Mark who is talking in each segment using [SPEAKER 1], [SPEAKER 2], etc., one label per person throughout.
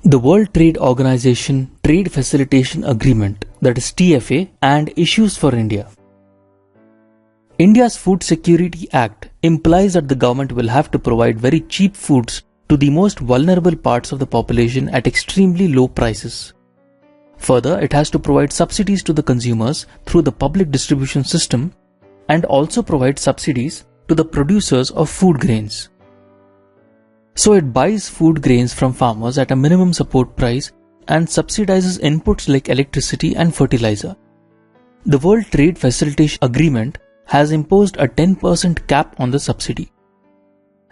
[SPEAKER 1] The World Trade Organization Trade Facilitation Agreement, that is TFA, and issues for India. India's Food Security Act implies that the government will have to provide very cheap foods to the most vulnerable parts of the population at extremely low prices. Further, it has to provide subsidies to the consumers through the public distribution system and also provide subsidies to the producers of food grains. So it buys food grains from farmers at a minimum support price and subsidizes inputs like electricity and fertilizer. The World Trade Facilitation Agreement has imposed a 10% cap on the subsidy.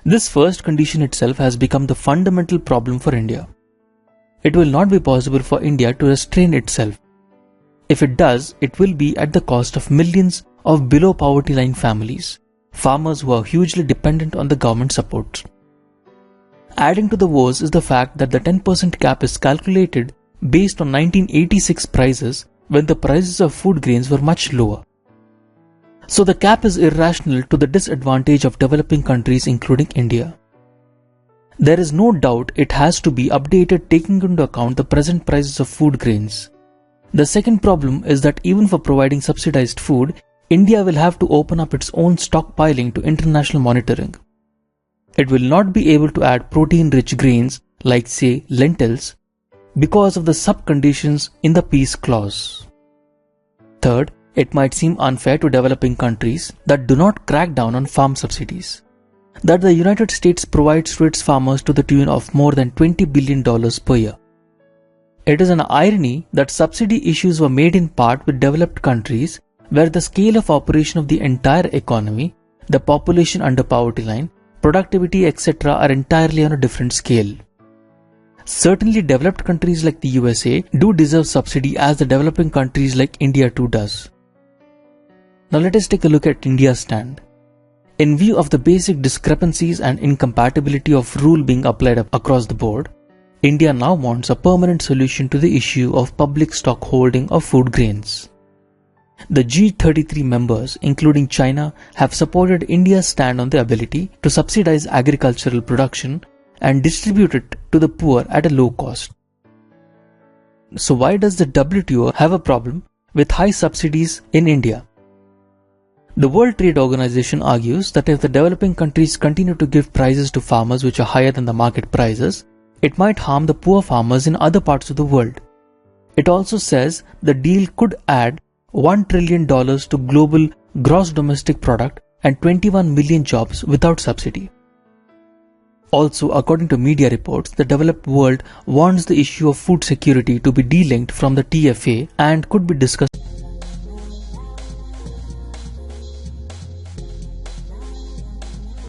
[SPEAKER 1] This first condition itself has become the fundamental problem for India. It will not be possible for India to restrain itself. If it does, it will be at the cost of millions of below poverty line families, farmers who are hugely dependent on the government support. Adding to the woes is the fact that the 10% cap is calculated based on 1986 prices when the prices of food grains were much lower. So the cap is irrational to the disadvantage of developing countries including India. There is no doubt it has to be updated taking into account the present prices of food grains. The second problem is that even for providing subsidized food, India will have to open up its own stockpiling to international monitoring. It will not be able to add protein-rich grains like say lentils because of the sub-conditions in the peace clause. Third, it might seem unfair to developing countries that do not crack down on farm subsidies that the United States provides to its farmers to the tune of more than $20 billion per year. It is an irony that subsidy issues were made in part with developed countries where the scale of operation of the entire economy, the population under poverty line, productivity etc. are entirely on a different scale. Certainly developed countries like the USA do deserve subsidy as the developing countries like India too does. Now let us take a look at India's stand. In view of the basic discrepancies and incompatibility of rule being applied across the board, India now wants a permanent solution to the issue of public stock holding of food grains. The G33 members, including China, have supported India's stand on the ability to subsidize agricultural production and distribute it to the poor at a low cost. So why does the WTO have a problem with high subsidies in India? The World Trade Organization argues that if the developing countries continue to give prices to farmers which are higher than the market prices, it might harm the poor farmers in other parts of the world. It also says the deal could add $1 trillion to global gross domestic product and 21 million jobs without subsidy. Also, according to media reports, the developed world wants the issue of food security to be delinked from the TFA and could be discussed